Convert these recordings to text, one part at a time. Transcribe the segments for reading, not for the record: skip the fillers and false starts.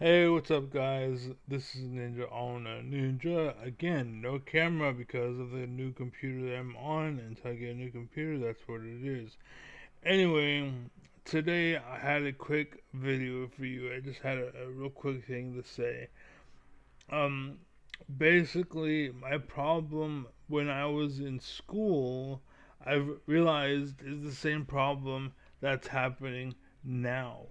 Hey, what's up, guys? This is Ninja Owner Ninja. Again, no camera because of the new computer that I'm on. Until I get a new computer, that's what it is. Anyway, today I had a quick video for you. I just had a real quick thing to say. Um, Basically, my problem when I was in school, I've realized is the same problem that's happening now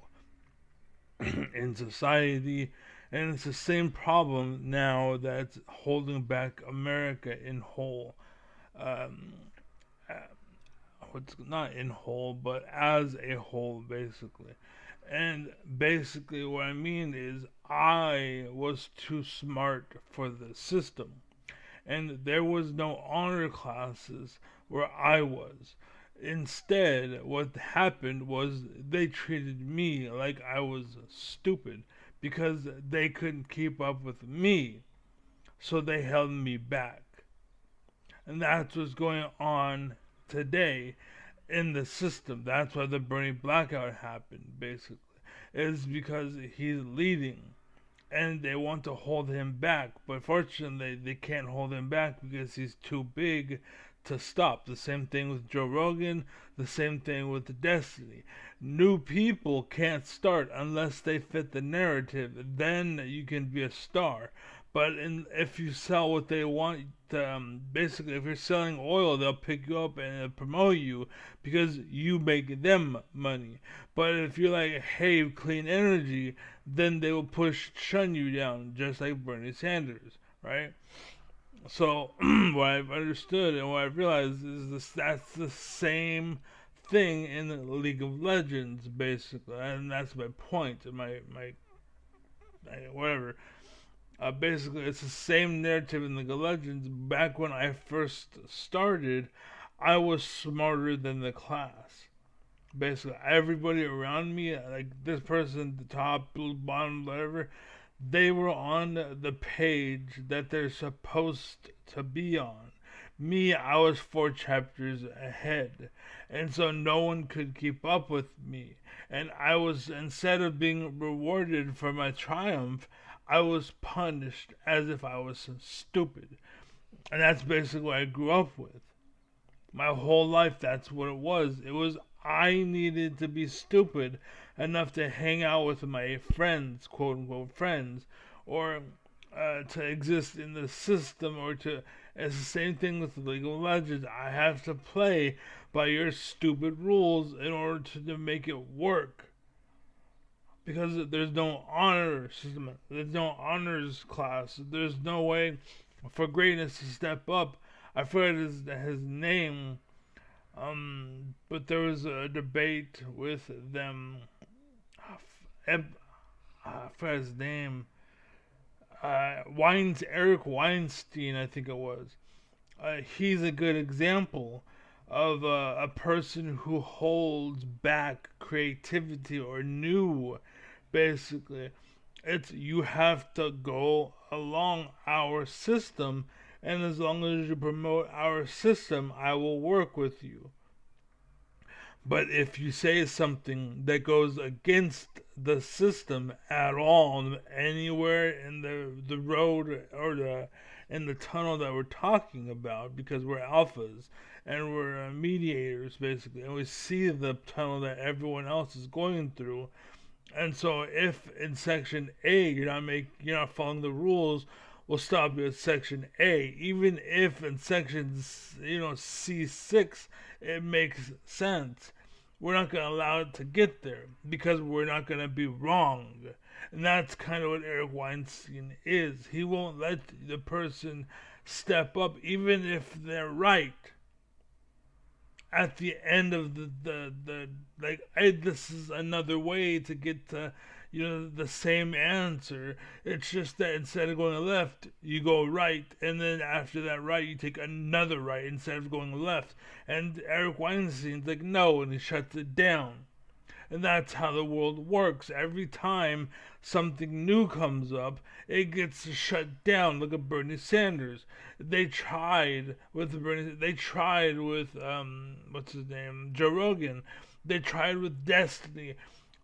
in society, and it's the same problem now that's holding back America in whole. Um, uh, what's not in whole, but as a whole, basically. And basically, what I mean is, I was too smart for the system, and there was no honor classes where I was. Instead, what happened was they treated me like I was stupid because they couldn't keep up with me, so they held me back. And that's what's going on today in the system. That's why the Bernie blackout happened, basically, is because he's leading and they want to hold him back. But fortunately, they can't hold him back because he's too big to stop. The same thing with Joe Rogan, the same thing with Destiny. New people can't start unless they fit the narrative. Then you can be a star. If you sell what they want, basically, if you're selling oil, they'll pick you up and promote you because you make them money. But if you're like, hey, clean energy, then they will shun you down, just like Bernie Sanders, right? So what I've understood and what I've realized is that's the same thing in the League of Legends, basically, and that's my point. Whatever. Basically, it's the same narrative in League of Legends. Back when I first started, I was smarter than the class. Basically, everybody around me, like this person, the top, bottom, whatever, they were on the page that they're supposed to be on. Me, I was 4 chapters ahead. And so no one could keep up with me. And I was, instead of being rewarded for my triumph, I was punished as if I was stupid. And that's basically what I grew up with. My whole life, that's what it was. It was I needed to be stupid enough to hang out with my friends, quote unquote friends, or to exist in the system, or to. It's the same thing with League of Legends. I have to play by your stupid rules in order to make it work. Because there's no honor system, there's no honors class, there's no way for greatness to step up. I forget his name, but there was a debate with them. I forgot his name. Eric Weinstein, I think it was. He's a good example of a person who holds back creativity or new. Basically, it's you have to go along our system, and as long as you promote our system, I will work with you. But if you say something that goes against the system at all, anywhere in the road or the in the tunnel that we're talking about, because we're alphas and we're mediators basically, and we see the tunnel that everyone else is going through. And so, if in section A you're not following the rules, we'll stop you at section A. Even if in section C6 it makes sense, we're not going to allow it to get there because we're not going to be wrong. And that's kind of what Eric Weinstein is. He won't let the person step up, even if they're right. At the end of the like, this is another way to get to the same answer. It's just that instead of going left, you go right, and then after that right, you take another right instead of going left. And Eric Weinstein's like, no, and he shuts it down. And that's how the world works. Every time something new comes up, it gets shut down. Look at Bernie Sanders. They tried with what's his name? Joe Rogan. They tried with Destiny.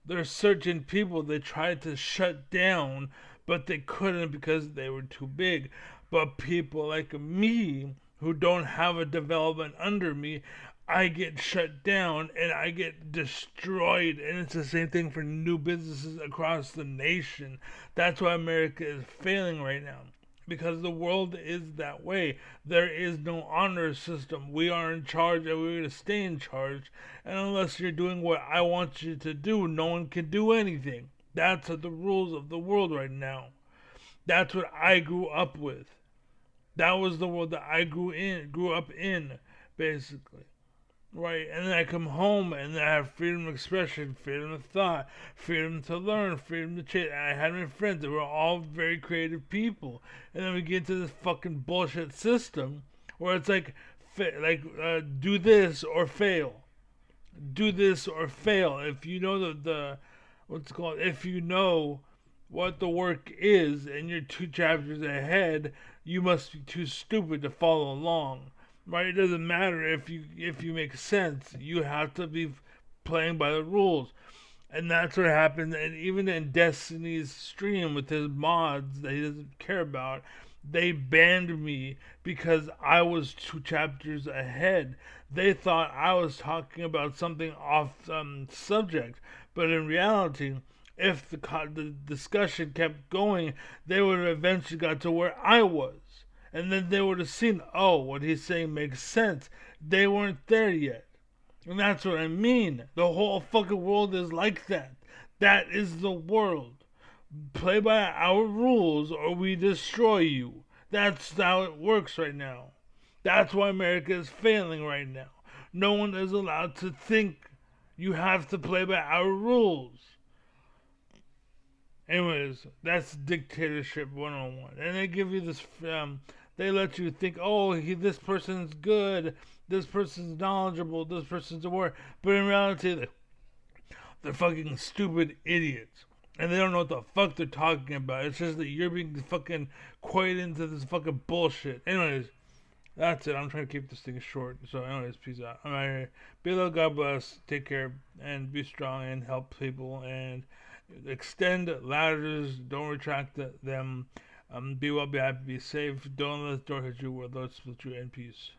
There's certain people they tried to shut down, but they couldn't because they were too big. But people like me who don't have a development under me, I get shut down and I get destroyed. And it's the same thing for new businesses across the nation. That's why America is failing right now. Because the world is that way. There is no honor system. We are in charge and we're going to stay in charge. And unless you're doing what I want you to do, no one can do anything. That's the rules of the world right now. That's what I grew up with. That was the world that I grew up in, basically. Right, and then I come home and I have freedom of expression, freedom of thought, freedom to learn, freedom to change. And I had my friends that were all very creative people, and then we get into this fucking bullshit system where it's like, do this or fail, do this or fail. If you know the what's it called, if you know what the work is and you're 2 chapters ahead, you must be too stupid to follow along. Right? It doesn't matter if you make sense. You have to be playing by the rules. And that's what happened. And even in Destiny's stream with his mods that he doesn't care about, they banned me because I was 2 chapters ahead. They thought I was talking about something off subject, but in reality, if the discussion kept going, they would have eventually got to where I was. And then they would have seen, oh, what he's saying makes sense. They weren't there yet. And that's what I mean. The whole fucking world is like that. That is the world. Play by our rules or we destroy you. That's how it works right now. That's why America is failing right now. No one is allowed to think. You have to play by our rules. Anyways, that's dictatorship 101. And they give you this, they let you think, oh, this person's good, this person's knowledgeable, this person's aware. But in reality, they're fucking stupid idiots. And they don't know what the fuck they're talking about. It's just that you're being fucking coyed into this fucking bullshit. Anyways, that's it. I'm trying to keep this thing short. So, anyways, peace out. I'm out here. Be well, God bless. Take care. And be strong and help people. And extend ladders. Don't retract them. Be well, be happy, be safe. Don't let the door hit you or let it split you in peace.